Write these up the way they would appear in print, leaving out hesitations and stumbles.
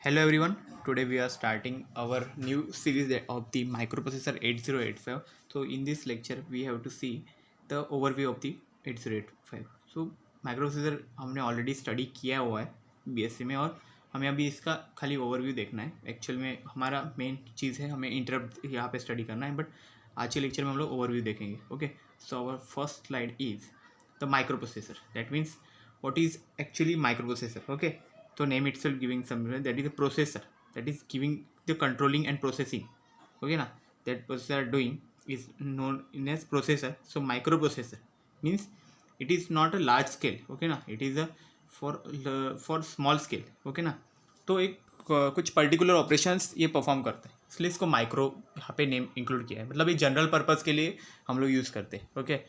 Hello everyone. Today we are starting our new series of the microprocessor 8085. So in this lecture we have to see the overview of the 8085. So microprocessor हमने already study किया हुआ है BSc में और हमें अभी इसका खाली ओवरव्यू देखना है. एक्चुअल में हमारा मेन चीज़ है हमें इंटरप्ट यहाँ पे स्टडी करना है, बट आज के लेक्चर में हम लोग ओवरव्यू देखेंगे. Okay, so our first slide is the microprocessor. That means what is actually microprocessor. Okay, so name itself giving something, that is a processor that is giving the controlling and processing. Okay na, that processor are doing is known in as processor. So microprocessor means it is not a large scale. Okay na, it is a for small scale. Okay ना, तो एक कुछ particular operations ये perform करता है, इसलिए इसको micro यहाँ पे नेम इंक्लूड किया है. मतलब ये जनरल पर्पज़ के लिए हम लोग यूज़ करते हैं. ओके,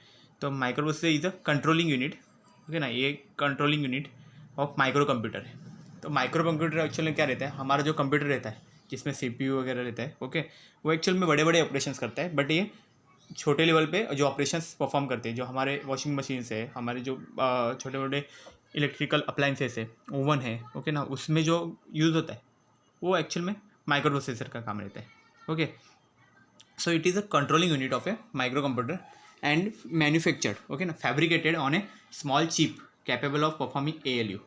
तो microprocessor is a controlling unit. Okay ना, ये controlling unit of micro computer है. तो माइक्रो कंप्यूटर एक्चुअली क्या रहता है, हमारा जो कंप्यूटर रहता है जिसमें सीपीयू वगैरह रहता है. ओके, वो एक्चुअल में बड़े बड़े ऑपरेशंस करता है, बट ये छोटे लेवल पे जो ऑपरेशंस परफॉर्म करते हैं, जो हमारे वॉशिंग मशीन्स है, हमारे जो छोटे मोटे इलेक्ट्रिकल अप्लाइंसेस है, ओवन है, ओके ना, उसमें जो यूज़ होता है वो एक्चुअल में माइक्रो प्रोसेसर का काम रहता है. Okay, so it is a controlling unit of a microcomputer and manufactured, okay ना, fabricated on a small chip capable of performing ALU.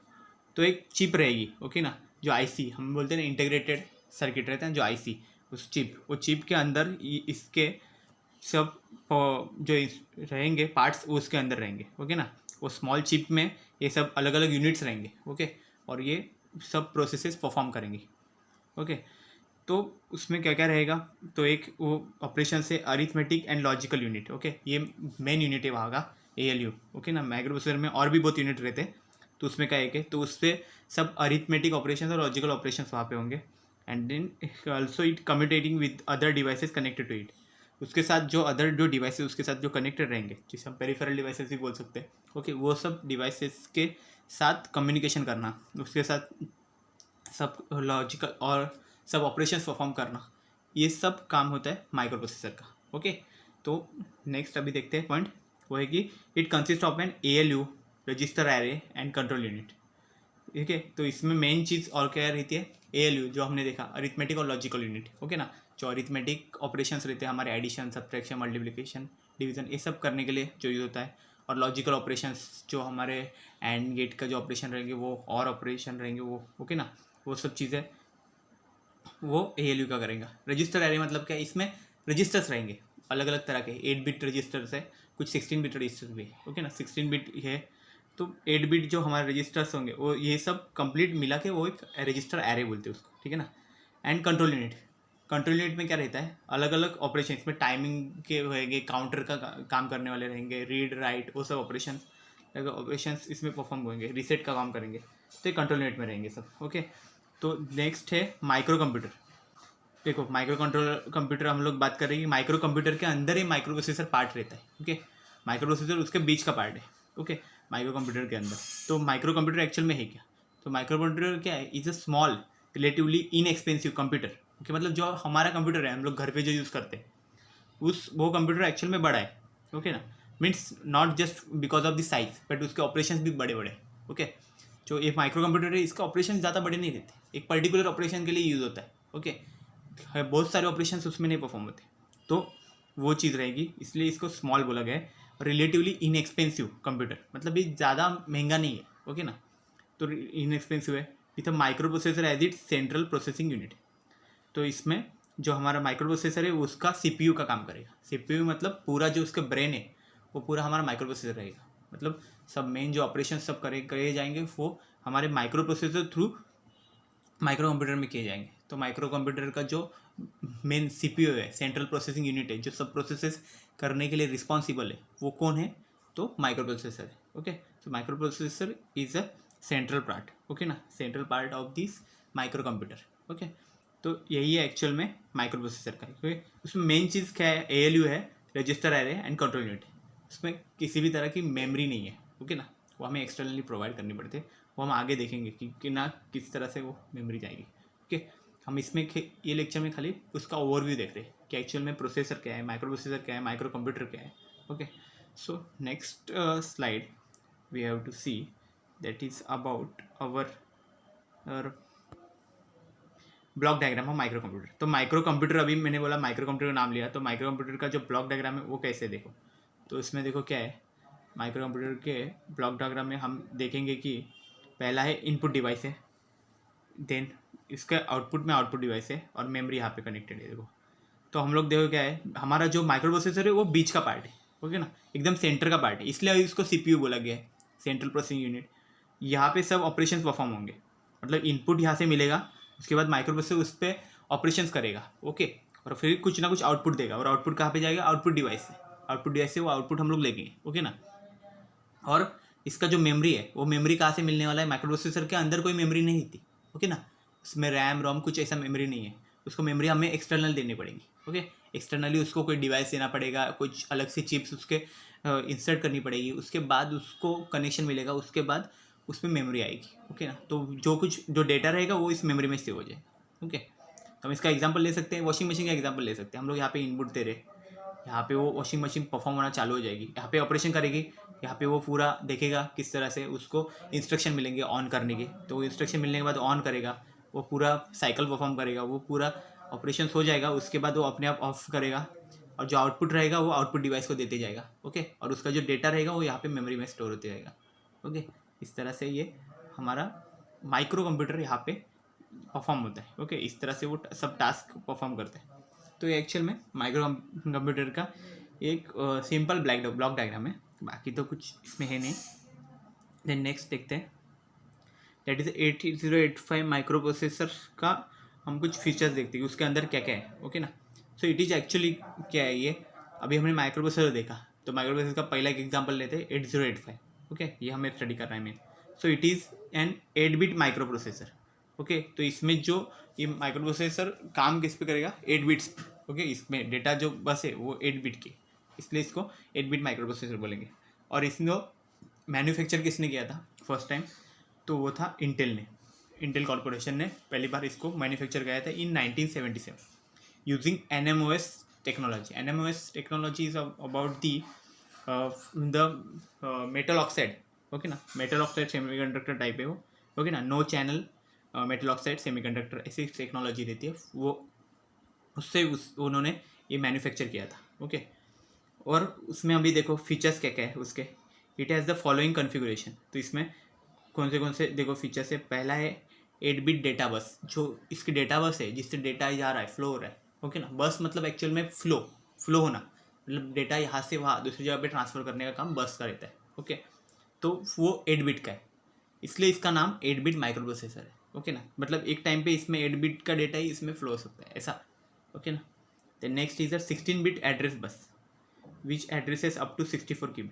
तो एक चिप रहेगी. ओके ना, जो आईसी हम बोलते हैं ना, इंटीग्रेटेड सर्किट रहता है, जो आईसी, उस चिप, वो चिप के अंदर इसके सब जो रहेंगे पार्ट्स वो उसके अंदर रहेंगे. ओके ना, वो स्मॉल चिप में ये सब अलग अलग यूनिट्स रहेंगे. ओके, और ये सब प्रोसेसेस परफॉर्म करेंगी. ओके, तो उसमें क्या क्या रहेगा, तो एक वो ऑपरेशन से arithmetic and logical unit. Okay, ये मेन यूनिट है वहाँ का ALU. ओके ना, माइक्रोप्रोसेसर में और भी बहुत यूनिट रहते हैं, तो उसमें क्या है कि तो उस पर सब अरिथमेटिक ऑपरेशन और लॉजिकल ऑपरेशन वहाँ पे होंगे. And then also it communicating with other devices connected to it. उसके साथ जो अदर जो डिवाइसेस उसके साथ जो कनेक्टेड रहेंगे, जिसे हम पेरिफेरल डिवाइसेस भी बोल सकते हैं. ओके, वो सब डिवाइसेस के साथ कम्युनिकेशन करना, उसके साथ सब लॉजिकल और सब ऑपरेशंस परफॉर्म करना, ये सब काम होता है माइक्रो प्रोसेसर का. ओके, तो नेक्स्ट अभी देखते हैं पॉइंट, वो है कि it consist of an ALU, register array and control unit. ठीक है, तो इसमें मेन चीज़ और क्या रहती है, ALU जो हमने देखा, अरिथमेटिक और लॉजिकल यूनिट. ओके ना, जो अरिथमेटिक ऑपरेशंस रहते हैं हमारे, एडिशन, सब्ट्रैक्शन, मल्टीप्लिकेशन, डिवीजन, ये सब करने के लिए जो यूज़ होता है. और लॉजिकल ऑपरेशंस जो हमारे एंड गेट का जो ऑपरेशन रहेंगे वो, और ऑपरेशन रहेंगे वो. ओके ना, वो सब चीज़ें वो ALU का करेगा. रजिस्टर एरे मतलब क्या है, इसमें रजिस्टर्स रहेंगे अलग अलग तरह के. 8 बिट रजिस्टर्स है, कुछ 16 बिट रजिस्टर्स भी है. ओके ना, 16 बिट है, तो 8 बिट जो हमारे रजिस्टर्स होंगे वो ये सब कंप्लीट मिला के वो एक रजिस्टर एरे बोलते हैं उसको. ठीक है ना. And control unit, control unit में क्या रहता है, अलग अलग ऑपरेशन, इसमें टाइमिंग के रहेंगे, काउंटर का काम करने वाले रहेंगे, रीड राइट, वो सब ऑपरेशन इसमें परफॉर्म होंगे, रीसेट का काम करेंगे, तो ये कंट्रोल यूनिट में रहेंगे सब. ओके, तो नेक्स्ट है माइक्रो कंप्यूटर. देखो, माइक्रो कंप्यूटर हम लोग बात कर रहे हैं, माइक्रो कंप्यूटर के अंदर ही माइक्रो प्रोसेसर पार्ट रहता है. ओके, माइक्रो प्रोसेसर उसके बीच का पार्ट है. ओके, माइक्रो कंप्यूटर के अंदर. तो माइक्रो कंप्यूटर एक्चुअल में है क्या, तो माइक्रो कंप्यूटर क्या है, is a small relatively inexpensive computer. Okay, मतलब जो हमारा कंप्यूटर है हम लोग घर पे जो यूज़ करते हैं, उस वो कंप्यूटर एक्चुअल में बड़ा है. ओके ना, means not just because of the size, but उसके ऑपरेशन भी बड़े बड़े. ओके, जो एक माइक्रो कंप्यूटर है इसके ऑपरेशन ज़्यादा बड़े नहीं रहते, एक पर्टिकुलर ऑपरेशन के लिए यूज़ होता है. ओके, बहुत सारे ऑपरेशंस उसमें नहीं परफॉर्म होते, तो वो चीज़ रहेगी, इसलिए इसको स्मॉल बोला गया है. रिलेटिवली इनएक्सपेंसिव कंप्यूटर मतलब ये ज़्यादा महंगा नहीं है. ओके ना, तो इनएक्सपेंसिव है with a microprocessor as it central processing unit. तो इसमें जो हमारा माइक्रो प्रोसेसर है उसका CPU का काम करेगा. CPU मतलब पूरा जो उसका ब्रेन है वो पूरा हमारा माइक्रो प्रोसेसर रहेगा. मतलब सब मेन जो ऑपरेशन सब करे जाएंगे वो हमारे micro processor through micro computer में किए जाएंगे. तो माइक्रो कंप्यूटर का जो मेन CPU है, सेंट्रल प्रोसेसिंग यूनिट है, जो सब प्रोसेसेस करने के लिए रिस्पॉन्सिबल है, वो कौन है, तो माइक्रो प्रोसेसर है. ओके, तो microprocessor is a central part. Okay ना, central part of this microcomputer. Okay, तो यही है एक्चुअल में माइक्रो प्रोसेसर का. ओके, उसमें मेन चीज़ क्या है, ALU है, register array and control unit. उसमें किसी भी तरह की मेमोरी नहीं है. ओके ना, वो हमें एक्सटर्नली प्रोवाइड करनी पड़ती है. वो हम आगे देखेंगे कि ना किस तरह से वो मेमोरी जाएगी. ओके, हम इसमें ये लेक्चर में खाली उसका ओवरव्यू देख रहे हैं कि एक्चुअल में प्रोसेसर क्या है, माइक्रो प्रोसेसर क्या है, माइक्रो कंप्यूटर क्या है. Okay, so next slide we have to see, that is about our block diagram of microcomputer. तो माइक्रो कंप्यूटर, अभी मैंने बोला माइक्रो कंप्यूटर का नाम लिया, तो माइक्रो कंप्यूटर का जो ब्लॉक डायग्राम है वो कैसे देखो, तो इसमें देखो क्या है, माइक्रो कंप्यूटर के ब्लॉक डायग्राम में हम देखेंगे कि पहला है इनपुट डिवाइस है, देन इसका आउटपुट में आउटपुट डिवाइस है और मेमोरी यहाँ पे कनेक्टेड है। देखो तो हम लोग देखो क्या है, हमारा जो माइक्रो प्रोसेसर है वो बीच का पार्ट है, ओके ना, एकदम सेंटर का पार्ट है, इसलिए इसको सीपीयू बोला गया है, सेंट्रल प्रोसेसिंग यूनिट। यहाँ पे सब ऑपरेशंस परफॉर्म होंगे, मतलब इनपुट यहाँ से मिलेगा, उसके बाद माइक्रो प्रोसेसर उस पर ऑपरेशंस करेगा, ओके, और फिर कुछ ना कुछ आउटपुट देगा, और आउटपुट कहाँ पे जाएगा, आउटपुट डिवाइस से, आउटपुट डिवाइस से वो आउटपुट हम लोग लेंगे, ओके ना। और इसका जो मेमोरी है वो मेमोरी कहाँ से मिलने वाला है, माइक्रो प्रोसेसर के अंदर कोई मेमोरी नहीं थी, ओके ना, उसमें रैम रोम कुछ ऐसा मेमोरी नहीं है, उसको मेमोरी हमें एक्सटर्नल देनी पड़ेगी, ओके, एक्सटर्नली उसको कोई डिवाइस देना पड़ेगा, कुछ अलग से चिप्स उसके इंसर्ट करनी पड़ेगी, उसके बाद उसको कनेक्शन मिलेगा, उसके बाद उसमें मेमोरी आएगी, ओके ना। तो जो डेटा रहेगा वो इस मेमोरी में सेव हो जाए, ओके। तो हम इसका एग्जांपल ले सकते हैं, वॉशिंग मशीन का एग्जांपल ले सकते हैं। हम लोग यहाँ पे इनपुट दे रहे, यहाँ पे वो वॉशिंग मशीन परफॉर्म होना चालू हो जाएगी, यहाँ पे ऑपरेशन करेगी, यहाँ पे वो पूरा देखेगा किस तरह से उसको इंस्ट्रक्शन मिलेंगे ऑन करने के, तो वो इंस्ट्रक्शन मिलने के बाद ऑन करेगा, वो पूरा साइकिल परफॉर्म करेगा, वो पूरा ऑपरेशन हो जाएगा, उसके बाद वो अपने आप ऑफ करेगा, और जो आउटपुट रहेगा वो आउटपुट डिवाइस को देते जाएगा, ओके, और उसका जो डेटा रहेगा वो यहाँ पे मेमोरी में स्टोर होते जाएगा, ओके। इस तरह से ये हमारा माइक्रो कंप्यूटर यहाँ पे परफॉर्म होता है, ओके, इस तरह से वो सब टास्क परफॉर्म करते हैं। तो ये एक्चुअल में माइक्रो कंप्यूटर का एक सिंपल ब्लॉक डायग्राम है, बाकी तो कुछ इसमें है नहीं। देन नेक्स्ट देखते हैं, दैट इज 8085 माइक्रो प्रोसेसर का हम कुछ फीचर्स देखते हैं उसके अंदर क्या क्या है, ओके ना। सो इट इज़ एक्चुअली क्या है ये, अभी हमने माइक्रो प्रोसेसर देखा, तो माइक्रो प्रोसेसर का पहला एक एग्जांपल लेते हैं 8085, ओके, ये हमें स्टडी करना है main. So it is an eight bit microprocessor, okay. तो इसमें जो ये माइक्रो प्रोसेसर काम किस पे करेगा, 8 बिट्स, ओके, इसमें डेटा जो बस है वो 8 बिट की, इसलिए इसको 8-बिट माइक्रो प्रोसेसर बोलेंगे। और इसको मैन्युफैक्चर किसने किया था फर्स्ट टाइम, तो वो था इंटेल ने, इंटेल कॉर्पोरेशन ने पहली बार इसको मैन्युफैक्चर किया था in 1977 using NMOS technology. NMOS technology is about the metal oxide, okay ना, मेटल ऑक्साइड सेमीकंडक्टर टाइप है वो, ओके ना, no channel metal oxide semiconductor ऐसी टेक्नोलॉजी रहती है वो, उससे उन्होंने ये मैन्युफैक्चर किया था, ओके। और उसमें अभी देखो फीचर्स क्या क्या है उसके, it has the following configuration. तो इसमें कौन से देखो फीचर्स है, पहला है 8-बिट डेटा बस, जो इसकी डेटा बस है जिससे डेटा जा रहा है, फ्लो हो रहा है, ओके ना। बस मतलब एक्चुअल में फ्लो होना, मतलब डेटा यहाँ से वहाँ दूसरी जगह पे ट्रांसफ़र करने का काम बस का रहता है, ओके। तो वो 8-बिट का है, इसलिए इसका नाम 8-बिट माइक्रो प्रोसेसर है, ओके ना, मतलब एक टाइम पे इसमें 8-बिट का डेटा ही इसमें फ्लो हो सकता है ऐसा, ओके ना। द नेक्स्ट इज 16-बिट address bus which addresses up to 64 KB।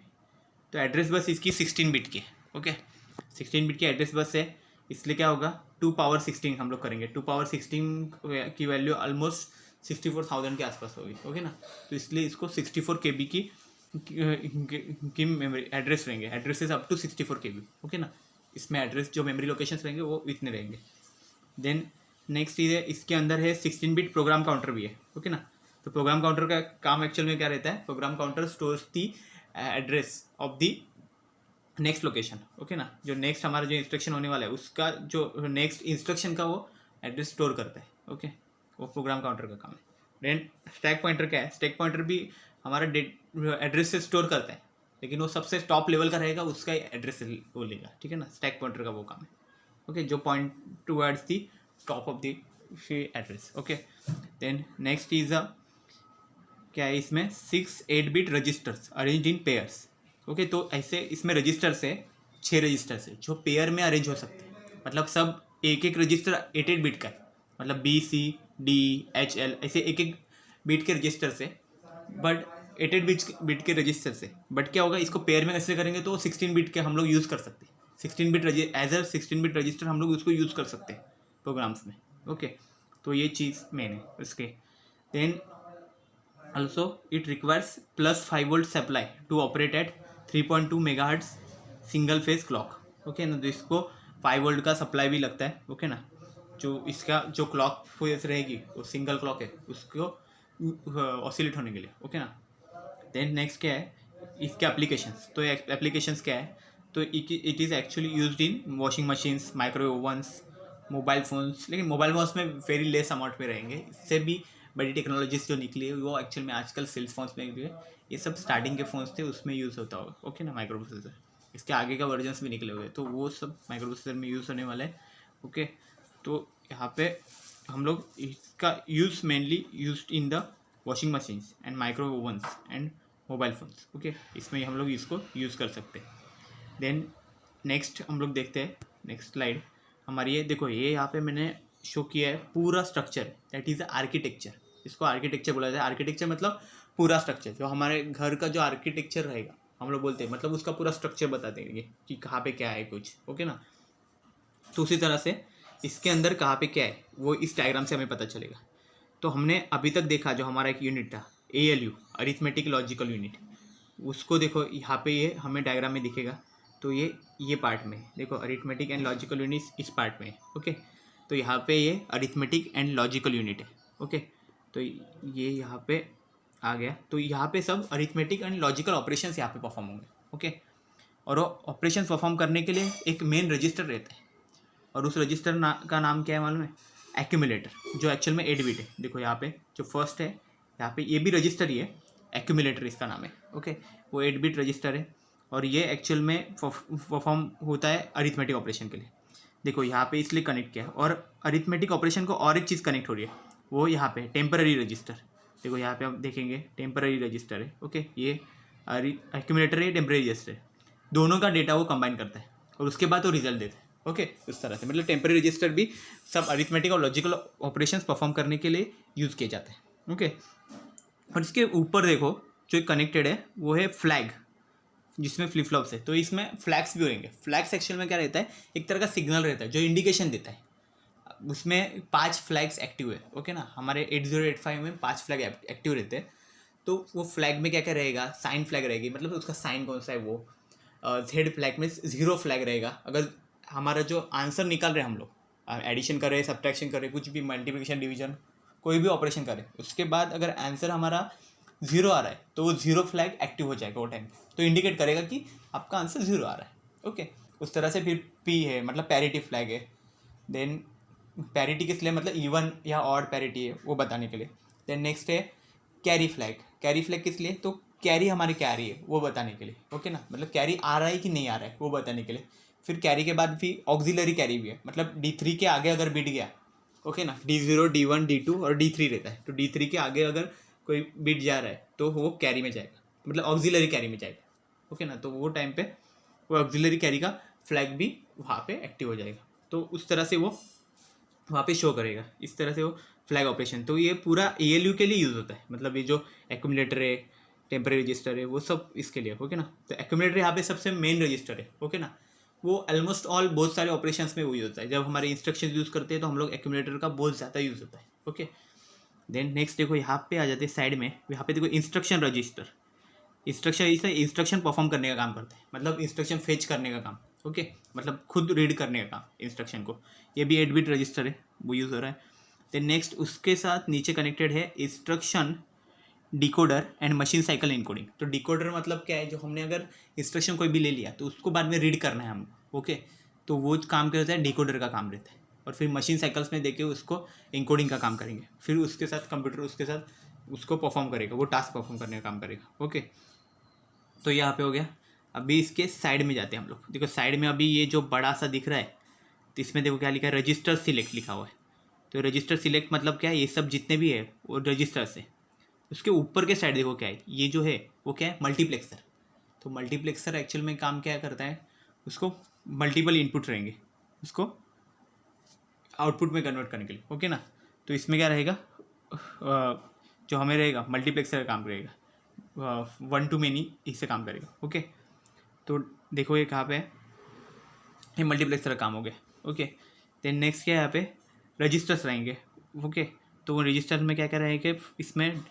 तो एड्रेस बस इसकी 16-बिट की है, ओके, 16-बिट की एड्रेस बस है, इसलिए क्या होगा 2 पावर 16 हम लोग करेंगे, 2 पावर 16 की वैल्यू ऑलमोस्ट 64,000 के आसपास होगी, ओके ना। तो इसलिए इसको 64 KB की मेमोरी एड्रेस रहेंगे, addresses up to 64 KB, okay ना। इसमें एड्रेस जो मेमोरी लोकेशंस रहेंगे वो इतने रहेंगे। देन नेक्स्ट चीज़ है, इसके अंदर है 16-बिट प्रोग्राम काउंटर भी है, ओके ना। तो प्रोग्राम काउंटर का काम एक्चुअल में क्या रहता है, program counter stores the address of the next location, okay ना। जो नेक्स्ट हमारा जो इंस्ट्रक्शन होने वाला है उसका जो नेक्स्ट इंस्ट्रक्शन का वो एड्रेस स्टोर करता है, ओके, वो प्रोग्राम काउंटर का काम है। देन स्टैक पॉइंटर क्या है, स्टैक पॉइंटर भी हमारा एड्रेस से स्टोर करता है, लेकिन वो सबसे टॉप लेवल का रहेगा, उसका एड्रेस वो लेगा, ठीक है ना, स्टैक पॉइंटर का वो काम है, ओके, जो point towards the top of the address, okay. Then next is क्या है, इसमें 6 eight bit registers arrange in pairs, okay. तो ऐसे इसमें रजिस्टर्स है 6 रजिस्टर्स है जो पेयर में अरेंज हो सकते हैं, मतलब सब एक एक रजिस्टर 8-8 बिट का है, मतलब BCDHL ऐसे एक बिट के रजिस्टर्स है, बट 8-8 बिट के रजिस्टर्स है। बट क्या होगा, इसको पेयर में कैसे करेंगे, तो 16-बिट के हम लोग यूज़ कर सकते हैं, 16-बिट एज अ 16-बिट रजिस्टर हम लोग उसको यूज़ कर सकते हैं प्रोग्राम्स में, ओके। तो ये चीज़ मेन है उसके। Then also it requires +5 volt supply to operate at 3.2 MHz single phase clock, okay ना। तो इसको 5 वोल्ट का सप्लाई भी लगता है, ओके ना। जो इसका जो क्लॉक फेज रहेगी वो सिंगल क्लॉक है, उसको ऑसिलेट होने के लिए, ओके ना। देन नेक्स्ट क्या है, इसके एप्लीकेशंस। तो एप्लीकेशंस क्या है, तो it is actually used in washing machines, microwave ovens, mobile phones, लेकिन मोबाइल फ़ोन्स में वेरी लेस अमाउंट में रहेंगे। इससे भी बड़ी टेक्नोलॉजीज जो निकली है वो एक्चुअल में आजकल सेल्स फ़ोन्स में भी है। ये सब स्टार्टिंग के फ़ोन्स थे, उसमें यूज़ होता होगा, ओके ना, माइक्रो प्रोसेसर। इसके आगे का वर्जन्स भी निकले हुए, तो वो सब माइक्रो प्रोसेसर में यूज़ होने वाला है, ओके। तो यहाँ पे हम लोग इसका use mainly used in the washing machines and micro ovens and mobile phones, okay. इसमें हम लोग इसको यूज़ कर सकते हैं। देन नेक्स्ट हम लोग देखते हैं, नेक्स्ट स्लाइड हमारी ये देखो, ये यहाँ पे मैंने शो किया है पूरा structure, that is the architecture. इसको आर्किटेक्चर बोला जाता है। आर्किटेक्चर मतलब पूरा स्ट्रक्चर, जो हमारे घर का जो आर्किटेक्चर रहेगा हम लोग बोलते हैं, मतलब उसका पूरा स्ट्रक्चर बता देंगे कि कहाँ पे क्या है कुछ, ओके ना। तो उसी तरह से इसके अंदर कहाँ पे क्या है वो इस डायग्राम से हमें पता चलेगा। तो हमने अभी तक देखा जो हमारा एक यूनिट था ALU, अरिथमेटिक लॉजिकल यूनिट, उसको देखो यहाँ पे ये हमें डायग्राम में दिखेगा। तो ये पार्ट में देखो, अरिथमेटिक एंड लॉजिकल यूनिट इस पार्ट में है, ओके। तो यहाँ पे ये अरिथमेटिक एंड लॉजिकल यूनिट है, ओके। तो ये यहाँ पे आ गया। तो यहाँ पे सब अरिथमेटिक एंड लॉजिकल ऑपरेशंस यहाँ पे परफॉर्म होंगे, ओके। और वो ऑपरेशन परफॉर्म करने के लिए एक मेन रजिस्टर रहता है, और उस रजिस्टर का नाम क्या है मालूम है? एक्यूमुलेटर, जो एक्चुअल में 8 बिट है। देखो यहाँ पे जो फर्स्ट है, यहाँ पे ये भी रजिस्टर ही है, एक्यूमुलेटर इसका नाम है, ओके। वो 8 बिट रजिस्टर है, और ये एक्चुअल में परफॉर्म होता है अरिथमेटिक ऑपरेशन के लिए। देखो यहाँ पे इसलिए कनेक्ट किया है, और अरिथमेटिक ऑपरेशन को और एक चीज़ कनेक्ट हो रही है, वो यहाँ पे टेम्पररी रजिस्टर। देखो यहाँ पे हम देखेंगे टेम्पररी रजिस्टर है, ओके। ये एक्यूमुलेटर है, टेम्पररी रजिस्टर है, दोनों का डेटा वो कंबाइन करता है और उसके बाद वो रिजल्ट देता है, ओके। उस तरह से मतलब टेम्पररी रजिस्टर भी सब अरिथमेटिक और लॉजिकल ऑपरेशंस परफॉर्म करने के लिए यूज़ किए जाते हैं, ओके। और इसके ऊपर देखो जो कनेक्टेड है वो है फ्लैग, जिसमें फ्लिप फ्लॉप्स है। तो इसमें फ्लैग्स भी होंगे। फ्लैग्स एक्चुअल में क्या रहता है? एक तरह का सिग्नल रहता है जो इंडिकेशन देता है। उसमें 5 फ्लैग्स एक्टिव है, ओके ना। हमारे 8085 में 5 फ्लैग एक्टिव रहते हैं। तो वो फ्लैग में क्या क्या रहेगा? साइन फ्लैग रहेगी, मतलब उसका साइन कौन सा है वो। जेड फ्लैग में 0 फ्लैग रहेगा। अगर हमारा जो आंसर निकाल रहे हैं हम लोग, एडिशन कर रहे हैं, सब्ट्रैक्शन कर रहे हैं, कुछ भी मल्टीप्लिकेशन डिवीजन कोई भी ऑपरेशन करें, उसके बाद अगर आंसर हमारा 0 आ रहा है तो वो 0 फ्लैग एक्टिव हो जाएगा वो टाइम, तो इंडिकेट करेगा कि आपका आंसर 0 आ रहा है, ओके। उस तरह से फिर P है, मतलब पैरिटी फ्लैग है। देन पैरिटी किस लिए? मतलब इवन या ऑड पैरिटी है वो बताने के लिए। देन नेक्स्ट है कैरी फ्लैग। कैरी फ्लैग किस लिए? तो कैरी हमारी क्या आ रही है वो बताने के लिए, ओके ना। मतलब कैरी आ रहा है कि नहीं आ रहा है वो बताने के लिए। फिर कैरी के बाद भी ऑक्सिलरी कैरी भी है, मतलब D3 के आगे अगर बिट गया, ओके ना, D0, D1, D2 और D3 रहता है। तो D3 के आगे अगर कोई बिट जा रहा है तो वो कैरी में जाएगा, मतलब ऑक्सिलरी कैरी में जाएगा, ओके ना। तो वो टाइम पे वो ऑक्सिलरी कैरी का फ्लैग भी वहाँ पे एक्टिव हो जाएगा। तो उस तरह से वो वहाँ पे शो करेगा, इस तरह से वो फ्लैग ऑपरेशन। तो ये पूरा ALU के लिए यूज़ होता है, मतलब ये जो एक्यूमुलेटर है, टेम्पररी रजिस्टर है, वो सब इसके लिए, ओके ना। तो एक्यूमुलेटर यहाँ पे सबसे मेन रजिस्टर है, ओके ना। वो ऑलमोस्ट ऑल बहुत सारे ऑपरेशंस में वही होता है। जब हमारे इंस्ट्रक्शन यूज़ करते हैं तो हम लोग एक्यूमुलेटर का बहुत ज़्यादा यूज़ होता है, ओके। देन नेक्स्ट देखो यहाँ पे आ जाते हैं साइड में, यहाँ पे देखो इंस्ट्रक्शन रजिस्टर। इंस्ट्रक्शन इसे इंस्ट्रक्शन परफॉर्म करने का काम करता है, मतलब इंस्ट्रक्शन फेच करने का काम, ओके। मतलब खुद रीड करने का काम इंस्ट्रक्शन को। ये भी 8 बिट रजिस्टर है, वो यूज़ हो रहा है। देन नेक्स्ट उसके साथ नीचे कनेक्टेड है instruction decoder and machine cycle encoding. तो डिकोडर मतलब क्या है? जो हमने अगर इंस्ट्रक्शन कोई भी ले लिया तो उसको बाद में रीड करना है हम, ओके। तो वो काम करता है, डिकोडर का काम रहता है। और फिर मशीन साइकिल्स में देके उसको इनकोडिंग का काम करेंगे। फिर उसके साथ कंप्यूटर उसके साथ उसको परफॉर्म करेगा, वो टास्क परफॉर्म करने का काम करेगा, ओके। तो यहाँ पे हो गया। अभी इसके साइड में जाते हैं हम लोग। देखो साइड में अभी ये जो बड़ा सा दिख रहा है, तो इसमें देखो क्या लिखा है? रजिस्टर सिलेक्ट लिखा हुआ है। तो रजिस्टर सिलेक्ट मतलब क्या है? ये सब जितने भी है वो रजिस्टर्स है। उसके ऊपर के साइड देखो क्या है? ये जो है वो क्या है? मल्टीप्लेक्सर। तो मल्टीप्लेक्सर एक्चुअल में काम क्या करता है? उसको मल्टीपल इनपुट रहेंगे, उसको आउटपुट में कन्वर्ट करने के लिए, ओके ना। तो इसमें क्या रहेगा? जो हमें रहेगा मल्टीप्लेक्सर का काम रहेगा, 1 to many इससे काम करेगा, ओके। तो देखो ये कहाँ पे है? ये मल्टीप्लेक्सर का काम हो गया, ओके। देन नेक्स्ट क्या है? यहाँ पे रजिस्टर्स रहेंगे, ओके। तो वो रजिस्टर में क्या क्या रहेंगे? इसमें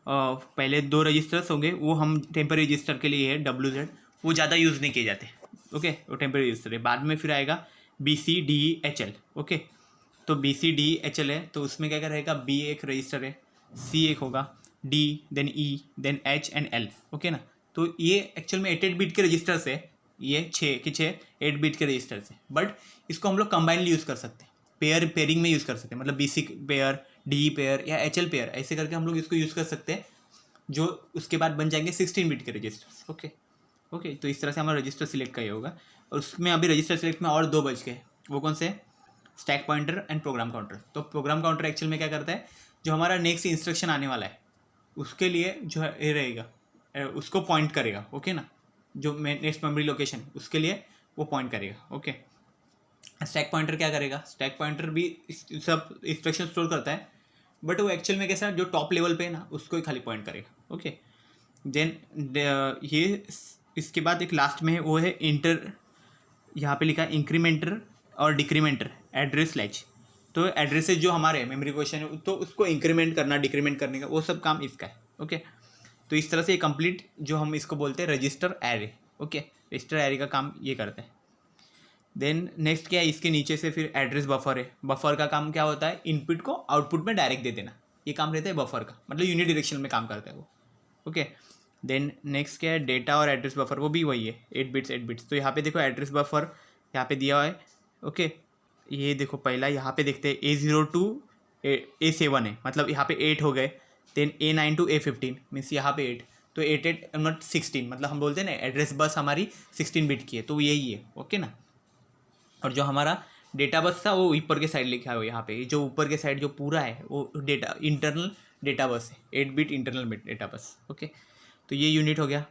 पहले 2 रजिस्टर्स होंगे, वो हम टेम्पररी रजिस्टर के लिए है WZ, वो ज़्यादा यूज़ नहीं किए जाते, ओके। वो टेम्पररी रजिस्टर है। बाद में फिर आएगा BCDEHL, ओके। तो BCDEHL है, तो उसमें क्या क्या रहेगा? B एक रजिस्टर है, C एक होगा, D then E then H and L, okay ना। तो ये एक्चुअल में 8 बिट के रजिस्टर्स है। ये 6 के 6 8 बिट के रजिस्टर्स है, बट इसको हम लोग कंबाइनली यूज़ कर सकते हैं। पेयरिंग में यूज़ कर सकते हैं, मतलब BC पेयर, DE पेयर या HL पेयर, ऐसे करके हम लोग इसको यूज़ कर सकते हैं, जो उसके बाद बन जाएंगे 16 बिट के रजिस्टर्स। ओके, तो इस तरह से हमारा रजिस्टर सिलेक्ट का ये होगा। और उसमें अभी रजिस्टर सिलेक्ट में और 2 बच गए, वो कौन से? Stack pointer and program counter. तो प्रोग्राम काउंटर एक्चुअल में क्या करता है, जो हमारा नेक्स्ट इंस्ट्रक्शन आने वाला है उसके लिए जो है ये रहेगा, उसको पॉइंट करेगा। ओके ना, जो नेक्स्ट मेमोरी लोकेशन उसके लिए वो पॉइंट करेगा। ओके, स्टैक पॉइंटर क्या करेगा? स्टैक पॉइंटर भी सब इंस्ट्रक्शन स्टोर करता है, बट वो एक्चुअल में कैसा, जो टॉप लेवल पे है ना उसको ही खाली पॉइंट करेगा। ओके, देन ये इसके बाद एक लास्ट में है, वो है इंटर, यहाँ पे लिखा है इंक्रीमेंटर और डिक्रीमेंटर एड्रेस लैच। तो एड्रेसेस जो हमारे मेमोरी पोजीशन है तो उसको इंक्रीमेंट करना, डिक्रीमेंट करने का, वो सब काम इसका है। ओके, तो इस तरह से कंप्लीट जो हम इसको बोलते हैं register array. Okay, register array का काम ये करते हैं। देन नेक्स्ट क्या है, इसके नीचे से फिर एड्रेस बफर है। बफर का काम क्या होता है? इनपुट को आउटपुट में डायरेक्ट दे देना, ये काम रहता है बफर का, मतलब यूनिट डायरेक्शन में काम करता है वो। ओके, देन नेक्स्ट क्या है, डेटा और एड्रेस बफर, वो भी वही है 8 बिट्स। तो यहाँ पे देखो एड्रेस बफर यहाँ पे दिया हुआ है। ओके, ये देखो पहला यहाँ पे देखते हैं A0 to A7 है, मतलब यहाँ पे 8 हो गए। Then A9 to A15 means यहाँ पे 8, तो 8 नॉट 16, मतलब हम बोलते हैं ना एड्रेस बस हमारी 16 बिट की है, तो यही है। ओके ना, और जो हमारा डेटा बस था वो ऊपर के साइड लिखा है यहाँ पे, जो ऊपर के साइड जो पूरा है वो डेटा इंटरनल डेटा बस है, 8 bit internal bit data bus. Okay, तो ये यूनिट हो गया।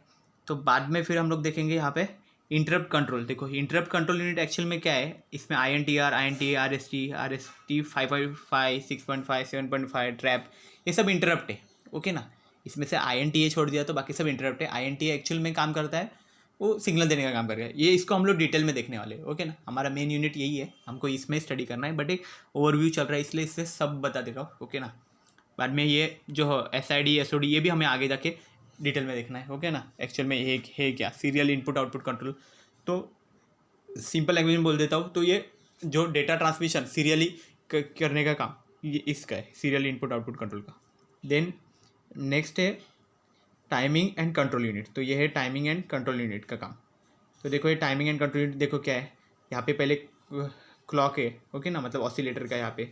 तो बाद में फिर हम लोग देखेंगे यहाँ पे इंटरप्ट कंट्रोल। देखो इंटरप्ट कंट्रोल यूनिट एक्चुअल में क्या है, इसमें INTR, RST 5.5, 6.5, 7.5 ट्रैप, ये सब इंटरप्ट है। ओके ना, इसमें से INTA छोड़ दिया तो बाकी सब इंटरप्ट है। INTA एक्चुअल में काम करता है, वो सिग्नल देने का काम करेगा। ये इसको हम लोग डिटेल में देखने वाले हैं। ओके ना, हमारा मेन यूनिट यही है, हमको इसमें स्टडी करना है, बट एक ओवरव्यू चल रहा है इसलिए इससे सब बता दे रहा हूँ। ओके ना, बाद में ये जो SID SOD ये भी हमें आगे जाके डिटेल में देखना है। ओके ना, एक्चुअल में एक है क्या, सीरियल इनपुट आउटपुट कंट्रोल। तो सिंपल लैंग्वेज में बोल देता हूँ, तो ये जो डेटा ट्रांसमिशन सीरियली करने का काम ये इसका है, सीरियल इनपुट आउटपुट कंट्रोल का। देन नेक्स्ट है टाइमिंग एंड कंट्रोल यूनिट। तो ये है टाइमिंग एंड कंट्रोल यूनिट का काम। तो देखो ये टाइमिंग एंड कंट्रोल यूनिट देखो क्या है, यहाँ पे पहले क्लॉक है। ओके ना, मतलब ऑसिलेटर का यहाँ पे।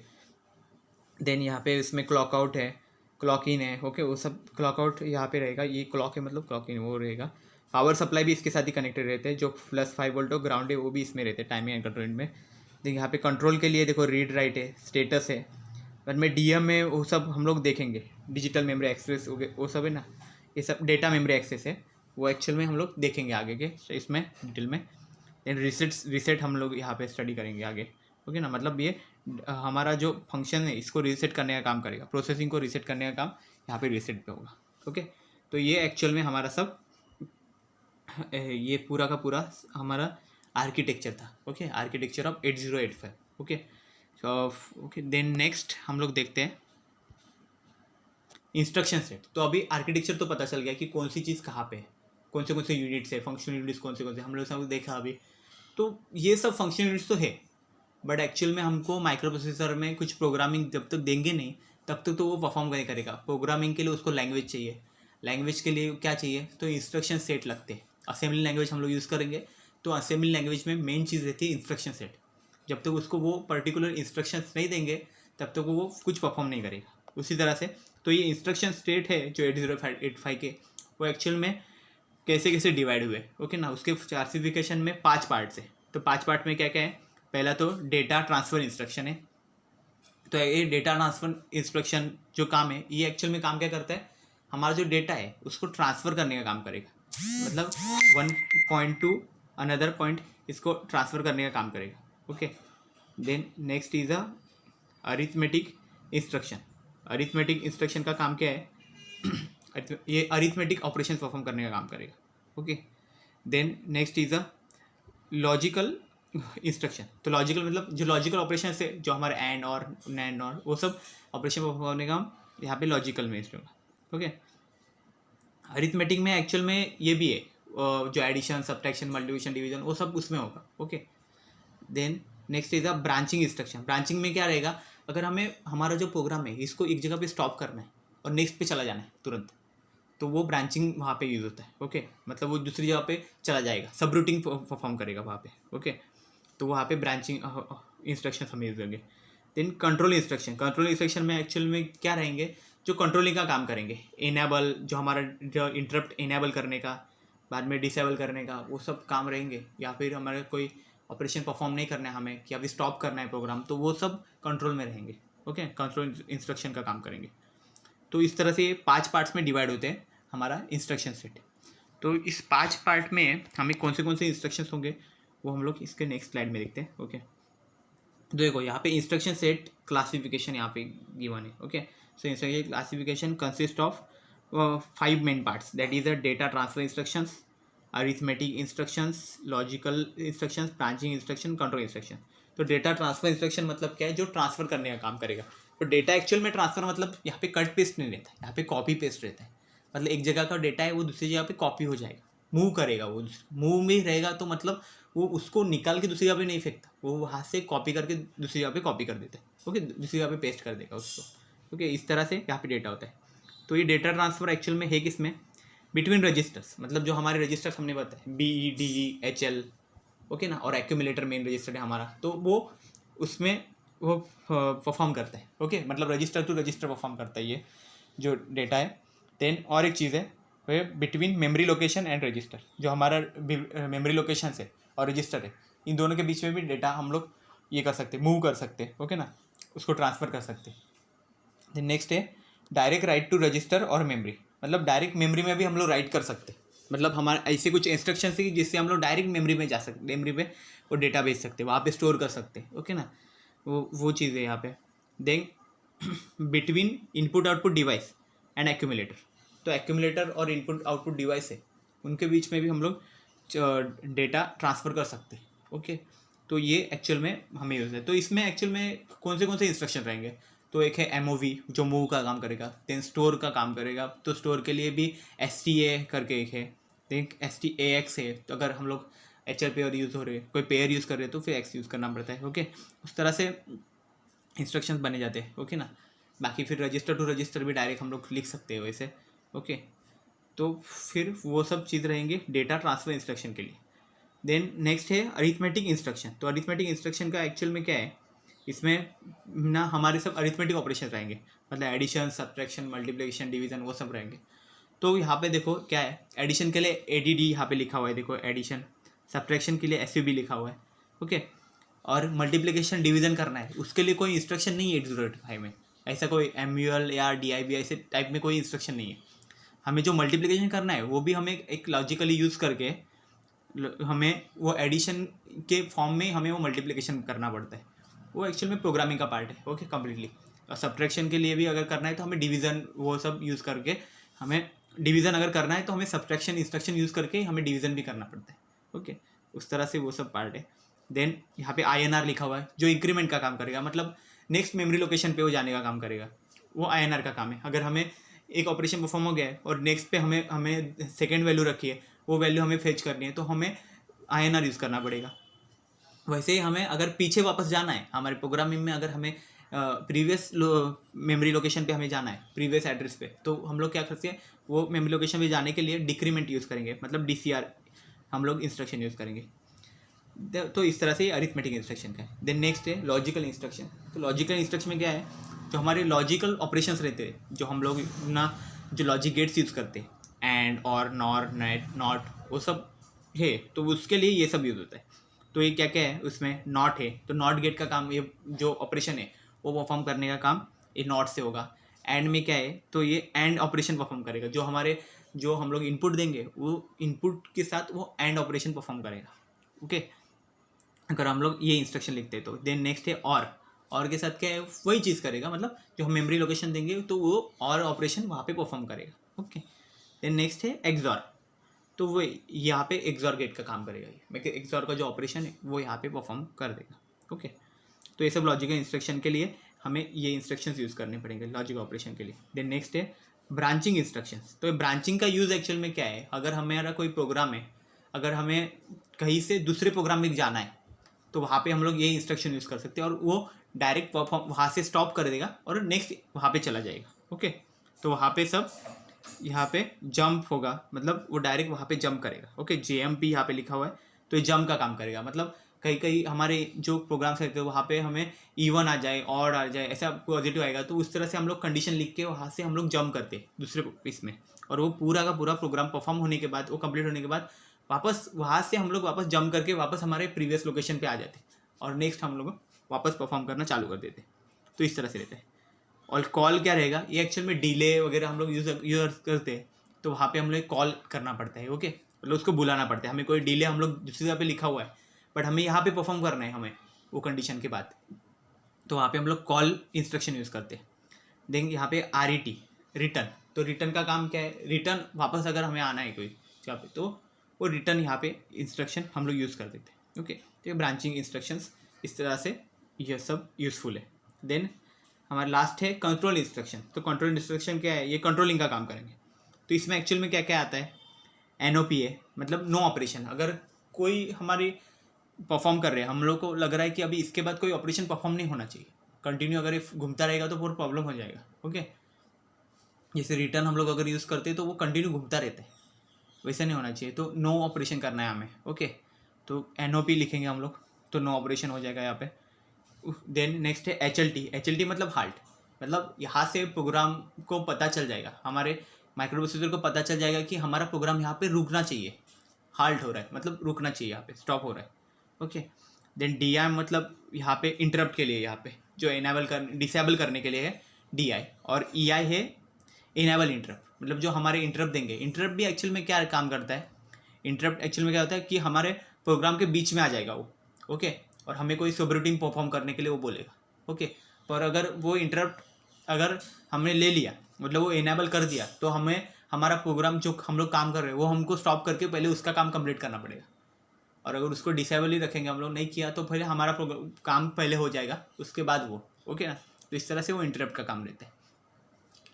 देन यहाँ पे इसमें क्लॉक आउट है, क्लॉक इन है। ओके, वो सब क्लॉक आउट यहाँ पे रहेगा, ये क्लॉक है मतलब क्लॉक इन वो रहेगा। पावर सप्लाई भी इसके साथ ही कनेक्टेड रहते हैं, जो +5 वोल्ट और ग्राउंड है वो भी इसमें रहते हैं टाइमिंग एंड कंट्रोल में। देखिए यहाँ पे कंट्रोल के लिए देखो रीड राइट है, स्टेटस है। बाद में DM में वो सब हम लोग देखेंगे, डिजिटल मेमोरी एक्सेस वो सब है ना, ये सब डेटा मेमोरी एक्सेस है, वो एक्चुअल में हम लोग देखेंगे आगे के इसमें डिटेल में। देन रीसेट हम लोग यहाँ पे स्टडी करेंगे आगे। ओके ना, मतलब ये हमारा जो फंक्शन है इसको रीसेट करने का काम करेगा, प्रोसेसिंग को रीसेट करने का काम यहाँ पे रीसेट पे होगा। ओके, तो ये एक्चुअल में हमारा सब ये पूरा का पूरा हमारा आर्किटेक्चर था। Okay, architecture of 8085। Okay, okay then next हम लोग देखते हैं इंस्ट्रक्शन सेट। तो अभी आर्किटेक्चर तो पता चल गया कि कौन सी चीज़ कहाँ पे है, कौन से यूनिट्स है, फंक्शनल यूनिट्स कौन से हम लोग सब देखा अभी। तो ये सब फंक्शनल यूनिट्स तो है, बट एक्चुअल में हमको माइक्रो प्रोसेसर में कुछ प्रोग्रामिंग जब तक देंगे नहीं तब तक तो वो परफॉर्म नहीं करेगा। प्रोग्रामिंग के लिए उसको लैंग्वेज चाहिए, लैंग्वेज के लिए क्या चाहिए, तो इंस्ट्रक्शन सेट लगते हैं। असेंबली लैंग्वेज हम लोग यूज़ करेंगे, तो असेंबली लैंग्वेज में मेन चीज़ रहती है इंस्ट्रक्शन सेट। जब तक उसको वो पर्टिकुलर इंस्ट्रक्शंस नहीं देंगे तब तक वो कुछ परफॉर्म नहीं करेगा। उसी तरह से तो ये इंस्ट्रक्शन सेट है जो 8085 के, वो एक्चुअल में कैसे कैसे डिवाइड हुए। ओके ना, उसके क्लासिफिकेशन में 5 पार्ट्स है। तो 5 पार्ट में क्या क्या है, पहला तो डेटा ट्रांसफ़र इंस्ट्रक्शन है। तो ये डेटा ट्रांसफ़र इंस्ट्रक्शन जो काम है, ये एक्चुअल में काम क्या करता है, हमारा जो डेटा है उसको ट्रांसफ़र करने का काम करेगा, मतलब 1 पॉइंट टू अनदर पॉइंट इसको ट्रांसफ़र करने का काम करेगा। Okay, then next is arithmetic instruction. Arithmetic instruction का काम क्या है ये अरिथमेटिक ऑपरेशन परफॉर्म करने का काम करेगा। Okay, then next is logical instruction. तो लॉजिकल मतलब जो लॉजिकल ऑपरेशन है, जो हमारे एंड और नैंड और वो सब ऑपरेशन परफॉर्म करने का यहाँ पे लॉजिकल में होगा। ओके, अरिथमेटिक में एक्चुअल में ये भी है, जो एडिशन, सब्ट्रैक्शन, मल्टीप्लिकेशन, डिवीजन वो सब उसमें होगा। Okay, then next is branching instruction. Branching में क्या रहेगा, अगर हमें हमारा जो प्रोग्राम है इसको एक जगह पे स्टॉप करना है और नेक्स्ट पे चला जाना है तुरंत, तो वो ब्रांचिंग वहाँ पे यूज़ होता है। ओके, मतलब वो दूसरी जगह पे चला जाएगा, सब रूटिंग परफॉर्म करेगा वहाँ पे। ओके, तो वहाँ पे ब्रांचिंग इंस्ट्रक्शन हमें यूज़ होंगे। देन कंट्रोल इंस्ट्रक्शन में एक्चुअल में क्या रहेंगे, जो कंट्रोलिंग का काम करेंगे, इनेबल जो हमारा जो इंटरप्ट इनेबल करने का, बाद में डिसेबल करने का, वो सब काम रहेंगे। या फिर हमारे कोई ऑपरेशन परफॉर्म नहीं करना है हमें, कि अभी स्टॉप करना है प्रोग्राम, तो वो सब कंट्रोल में रहेंगे। ओके, कंट्रोल इंस्ट्रक्शन का काम करेंगे। तो इस तरह से 5 पार्ट्स में डिवाइड होते हैं हमारा इंस्ट्रक्शन सेट। तो इस 5 पार्ट में हमें कौन से इंस्ट्रक्शंस होंगे वो हम लोग इसके नेक्स्ट स्लाइड में देखते हैं। ओके, देखो यहाँ पे इंस्ट्रक्शन सेट क्लासिफिकेशन यहाँ पे गिवन है। Okay, so instruction classification consist of 5 main parts, that is the data transfer instructions, arithmetic instructions, logical instructions, branching instruction, control instruction. तो डेटा ट्रांसफर इंस्ट्रक्शन मतलब क्या है, जो ट्रांसफर करने का काम करेगा। तो डेटा एक्चुअल में ट्रांसफर मतलब यहाँ पे कट पेस्ट नहीं रहता है, यहाँ पे कॉपी पेस्ट रहता है। मतलब एक जगह का डेटा है वो दूसरी जगह पे कॉपी हो जाएगा, मूव करेगा, वो मूव में रहेगा। तो मतलब वो उसको निकाल के दूसरी जगह पे नहीं फेंकता, वो वहाँ से कॉपी करके दूसरी जगह पे कॉपी कर देता है। ओके, दूसरी जगह पे पेस्ट कर देगा उसको। ओके, इस तरह से यहाँ पे डेटा होता है। तो ये डेटा ट्रांसफर एक्चुअल में है किसमें, बिटवीन रजिस्टर्स, मतलब जो हमारे रजिस्टर्स हमने बताया BEDEHL, ओके ना, और एक्यूमुलेटर मेन रजिस्टर है हमारा, तो वो उसमें वो परफॉर्म करता है। ओके, मतलब रजिस्टर टू रजिस्टर परफॉर्म करता है ये जो डेटा है। देन और एक चीज़ है between memory location and register, जो हमारा मेमोरी लोकेशन है और रजिस्टर है, इन दोनों के बीच में भी डेटा हम लोग ये कर सकते, मूव कर सकते। ओके ना, उसको ट्रांसफ़र कर सकते। देन नेक्स्ट है डायरेक्ट राइट टू रजिस्टर और मेमोरी, मतलब डायरेक्ट मेमोरी में भी हम लोग राइट कर सकते। मतलब हमारे ऐसे कुछ इंस्ट्रक्शन थी जिससे हम लोग डायरेक्ट मेमोरी में जा सकते, मेमोरी पे वो डेटा भेज सकते, वहाँ पे स्टोर कर सकते। ओके ना, वो चीज़ है यहाँ पे। Then between input output device and accumulator, तो एक्यूमुलेटर और इनपुट आउटपुट डिवाइस है, उनके बीच में भी हम लोग डेटा ट्रांसफ़र कर सकते। ओके, तो ये एक्चुअल में हमें यूज़ है। तो इसमें एक्चुअल में कौन से इंस्ट्रक्शन रहेंगे, तो एक है MOV जो मूव का काम करेगा, देन स्टोर का काम करेगा, तो स्टोर के लिए भी STA करके एक है, देन STAX है, तो अगर हम लोग HL पेयर यूज़ हो रहे हैं, कोई पेयर यूज़ कर रहे हैं तो फिर X यूज़ करना पड़ता है। ओके, उस तरह से इंस्ट्रक्शंस बने जाते हैं। ओके ना, बाकी फिर रजिस्टर टू रजिस्टर भी डायरेक्ट हम लोग लिख सकते हैं वैसे। ओके, तो फिर वो सब चीज़ रहेंगे डेटा ट्रांसफ़र इंस्ट्रक्शन के लिए। देन नेक्स्ट है अरिथमेटिक इंस्ट्रक्शन। तो अरिथमेटिक इंस्ट्रक्शन का एक्चुअल में क्या है, इसमें ना हमारे सब अरिथमेटिक ऑपरेशन रहेंगे, मतलब एडिशन, सब्ट्रैक्शन, मल्टीप्लिकेशन, डिवीज़न, वो सब रहेंगे। तो यहाँ पे देखो क्या है, एडिशन के लिए ADD यहाँ पे लिखा हुआ है, देखो एडिशन। सब्ट्रैक्शन के लिए SUB लिखा हुआ है। ओके, और मल्टीप्लिकेशन डिवीज़न करना है, उसके लिए कोई इंस्ट्रक्शन नहीं है 8085 में, ऐसा कोई MUL या DIB ऐसे टाइप में कोई इंस्ट्रक्शन नहीं है। हमें जो मल्टीप्लिकेशन करना है वो भी हमें एक लॉजिकली यूज़ करके हमें वो एडिशन के फॉर्म में हमें वो मल्टीप्लिकेशन करना पड़ता है, वो एक्चुअल में प्रोग्रामिंग का पार्ट है। Okay, completely. और सब्ट्रैक्शन के लिए भी अगर करना है तो हमें डिवीज़न वो सब यूज़ करके, हमें डिवीज़न अगर करना है तो हमें सब्ट्रैक्शन इंस्ट्रक्शन यूज़ करके हमें डिवीज़न भी करना पड़ता है। ओके, उस तरह से वो सब पार्ट है। देन यहाँ पे INR लिखा हुआ है जो इंक्रीमेंट का काम करेगा, मतलब नेक्स्ट मेमोरी लोकेशन पे वो जाने का काम करेगा, वो INR का काम है। अगर हमें एक ऑपरेशन परफॉर्म हो गया है और नेक्स्ट पे हमें सेकेंड वैल्यू रखी है, वो वैल्यू हमें फेच करनी है, तो हमें INR यूज़ करना पड़ेगा। वैसे ही हमें अगर पीछे वापस जाना है हमारे प्रोग्रामिंग में, अगर हमें प्रीवियस मेमोरी लोकेशन पे हमें जाना है, प्रीवियस एड्रेस पे, तो हम लोग क्या करते हैं, वो मेमोरी लोकेशन पे जाने के लिए डिक्रीमेंट यूज़ करेंगे, मतलब DCR हम लोग इंस्ट्रक्शन यूज़ करेंगे। तो इस तरह से अरिथमेटिक इंस्ट्रक्शन का है। देन नेक्स्ट है लॉजिकल इंस्ट्रक्शन। तो लॉजिकल इंस्ट्रक्शन में क्या है, जो हमारे लॉजिकल ऑपरेशंस रहते हैं, जो हम लोग ना जो लॉजिक गेट्स यूज़ करते हैं, एंड, और, नॉर, नेट, नॉट, वो सब है, तो उसके लिए ये सब यूज़ होता है। तो ये क्या क्या है, उसमें नॉट है, तो नॉट गेट का काम, ये जो ऑपरेशन है वो परफॉर्म करने का काम ये नॉट से होगा। एंड में क्या है, तो ये एंड ऑपरेशन परफॉर्म करेगा, जो हम लोग इनपुट देंगे वो इनपुट के साथ वो एंड ऑपरेशन परफॉर्म करेगा। ओके, अगर हम लोग ये इंस्ट्रक्शन लिखते हैं तो। देन नेक्स्ट है और के साथ क्या है, वही चीज़ करेगा, मतलब जो हम मेमोरी लोकेशन देंगे तो वो और ऑपरेशन वहाँ पे परफॉर्म करेगा। ओके, देन नेक्स्ट है एक्सॉर। तो वो यहाँ पे एक्सॉर गेट का काम करेगा, ये एक्सॉर का जो ऑपरेशन है वो यहाँ पे परफॉर्म कर देगा। ओके, तो ये सब लॉजिकल इंस्ट्रक्शन के लिए हमें ये इंस्ट्रक्शंस यूज़ करने पड़ेंगे लॉजिकल ऑपरेशन के लिए। देन नेक्स्ट है ब्रांचिंग इंस्ट्रक्शंस। तो ब्रांचिंग का यूज़ एक्चुअल में क्या है, अगर हमारा कोई प्रोग्राम है, अगर हमें कहीं से दूसरे प्रोग्राम में जाना है तो वहाँ पे हम लोग ये इंस्ट्रक्शन यूज़ कर सकते हैं, और वो डायरेक्ट वहाँ से स्टॉप कर देगा और नेक्स्ट वहाँ पे चला जाएगा। ओके, तो वहाँ पे सब यहाँ पे जंप होगा, मतलब वो डायरेक्ट वहाँ पे जंप करेगा। ओके, JMP यहाँ पे लिखा हुआ है, तो ये जंप का काम करेगा, मतलब कई कई हमारे जो प्रोग्राम्स रहते हैं वहाँ पे हमें इवन आ जाए, ऑड आ जाए, ऐसा पॉजिटिव आएगा, तो उस तरह से हम लोग कंडीशन लिख के वहाँ से हम लोग जंप करते दूसरे इसमें, और वो पूरा का पूरा प्रोग्राम परफॉर्म होने के बाद, वो कंप्लीट होने के बाद वापस वहाँ से हम लोग वापस जंप करके वापस हमारे प्रीवियस लोकेशन पे आ जाते और नेक्स्ट हम लोग वापस परफॉर्म करना चालू कर देते। तो इस तरह से रहता है। और कॉल क्या रहेगा, ये एक्चुअल में डिले वगैरह हम लोग यूज़ करते हैं, तो वहाँ पे हम लोग कॉल करना पड़ता है। ओके, मतलब उसको बुलाना पड़ता है, हमें कोई डिले हम लोग दूसरी जगह पे लिखा हुआ है बट हमें यहाँ पे परफॉर्म करना है हमें वो कंडीशन के बाद, तो वहाँ पे हम लोग कॉल इंस्ट्रक्शन यूज़ करते हैं। देखेंगे यहाँ पे RET रिटर्न, तो रिटर्न का काम क्या है, रिटर्न वापस अगर हमें आना है कोई जगह पे तो वो रिटर्न यहाँ पे इंस्ट्रक्शन हम लोग यूज़ कर देते हैं। ओके, तो ये ब्रांचिंग इंस्ट्रक्शंस इस तरह से ये सब यूज़फुल है। देन हमारा लास्ट है कंट्रोल इंस्ट्रक्शन। तो कंट्रोल इंस्ट्रक्शन क्या है, ये कंट्रोलिंग का काम करेंगे। तो इसमें एक्चुअल में क्या क्या आता है, NOPA मतलब नो ऑपरेशन। अगर कोई हमारी परफॉर्म कर रहे हैं, हम लोग को लग रहा है कि अभी इसके बाद कोई ऑपरेशन परफॉर्म नहीं होना चाहिए, कंटिन्यू अगर घूमता रहेगा तो पूरा प्रॉब्लम हो जाएगा। ओके, जैसे रिटर्न हम लोग अगर यूज़ करते हैं तो वो कंटिन्यू घूमता रहता है, वैसा नहीं होना चाहिए, तो नो ऑपरेशन करना है हमें। ओके, तो NOP लिखेंगे हम लोग, तो नो ऑपरेशन हो जाएगा यहाँ पे। देन नेक्स्ट है HLT मतलब हाल्ट, मतलब यहाँ से प्रोग्राम को पता चल जाएगा, हमारे माइक्रो प्रोसेसर को पता चल जाएगा कि हमारा प्रोग्राम यहाँ पे रुकना चाहिए, हाल्ट हो रहा है मतलब रुकना चाहिए, यहाँ पे स्टॉप हो रहा है। ओके, देन DI मतलब यहाँ पे इंटरप्ट के लिए, यहाँ पे जो डिसेबल करने के लिए है DI, और EI है इनेबल इंटरप्ट, मतलब जो हमारे इंटरप्ट देंगे। इंटरप्ट भी एक्चुअल में क्या काम करता है, इंटरप्ट एक्चुअल में क्या होता है कि हमारे प्रोग्राम के बीच में आ जाएगा वो। ओके, और हमें कोई सब रूटीन परफॉर्म करने के लिए वो बोलेगा। ओके, पर अगर वो इंटरप्ट अगर हमने ले लिया, मतलब वो इनेबल कर दिया, तो हमें हमारा प्रोग्राम जो हम लोग काम कर रहे हैं वो हमको स्टॉप करके पहले उसका काम कंप्लीट करना पड़ेगा। और अगर उसको डिसेबल ही रखेंगे हम लोग, नहीं किया, तो पहले हमारा काम पहले हो जाएगा, उसके बाद वो। ओके ना, तो इस तरह से वो इंटरप्ट का काम लेते हैं।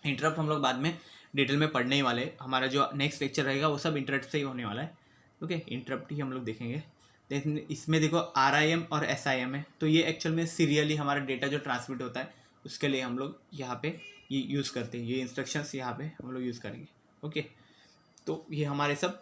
इंटरप्ट हम लोग बाद में डिटेल में पढ़ने ही वाले, हमारा जो नेक्स्ट लेक्चर रहेगा वो सब इंटरप्ट से ही होने वाला है। ओके, इंटरप्ट ही हम लोग देखेंगे। देन इसमें देखो RIM और SIM है, तो ये एक्चुअल में सीरियली हमारा डेटा जो ट्रांसमिट होता है उसके लिए हम लोग यहाँ पे ये यूज़ करते हैं, ये इंस्ट्रक्शंस यहाँ पे हम लोग यूज़ करेंगे। ओके, तो ये हमारे सब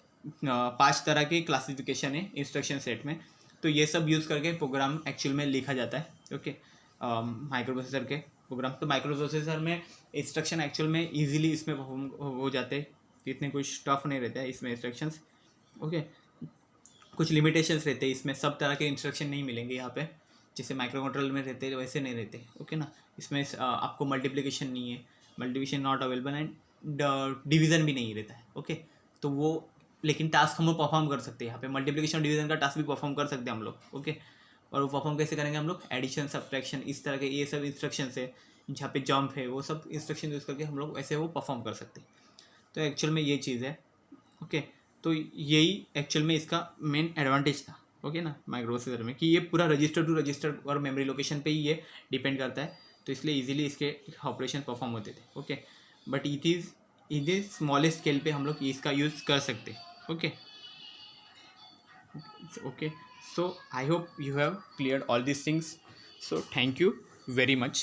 5 तरह के क्लासिफिकेशन है इंस्ट्रक्शन सेट में, तो ये सब यूज़ करके प्रोग्राम एक्चुअल में लिखा जाता है। ओके, माइक्रो प्रोसेसर के प्रोग्राम, तो माइक्रो प्रोसेसर में इंस्ट्रक्शन एक्चुअल में इजीली इसमें हो जाते हैं, इतने कुछ टफ नहीं रहता है इसमें इंस्ट्रक्शंस। ओके, कुछ लिमिटेशंस रहते हैं इसमें, सब तरह के इंस्ट्रक्शन नहीं मिलेंगे यहाँ पे, जैसे माइक्रो कंट्रोल में रहते हैं वैसे नहीं रहते। ओके ना, इसमें आपको मल्टीप्लिकेशन नहीं है, multiplication not available, and division भी नहीं रहता है। ओके, तो वो लेकिन टास्क हम लोग परफॉर्म कर सकते हैं यहाँ पे, मल्टीप्लिकेशन डिवीज़न का टास्क भी परफॉर्म कर सकते हैं हम लोग। ओके, और वो परफॉर्म कैसे करेंगे हम लोग, एडिशन सब्ट्रैक्शन इस तरह के ये सब इंस्ट्रक्शन है, जहाँ पे जंप है, वो सब इंस्ट्रक्शन यूज़ करके हम लोग ऐसे वो परफॉर्म कर सकते हैं। तो एक्चुअल में ये चीज़ है। ओके, तो यही एक्चुअल में इसका मेन एडवांटेज था। ओके ना, माइक्रो प्रोसेसर में, कि ये पूरा रजिस्टर टू रजिस्टर और मेमोरी लोकेशन पे ही ये डिपेंड करता है, तो इसलिए इजीली इसके ऑपरेशन परफॉर्म होते थे। Okay, but it is smallest scale पे हम लोग इसका यूज़ कर सकते हैं। Okay okay, so I hope you have cleared all these things, so thank you very much.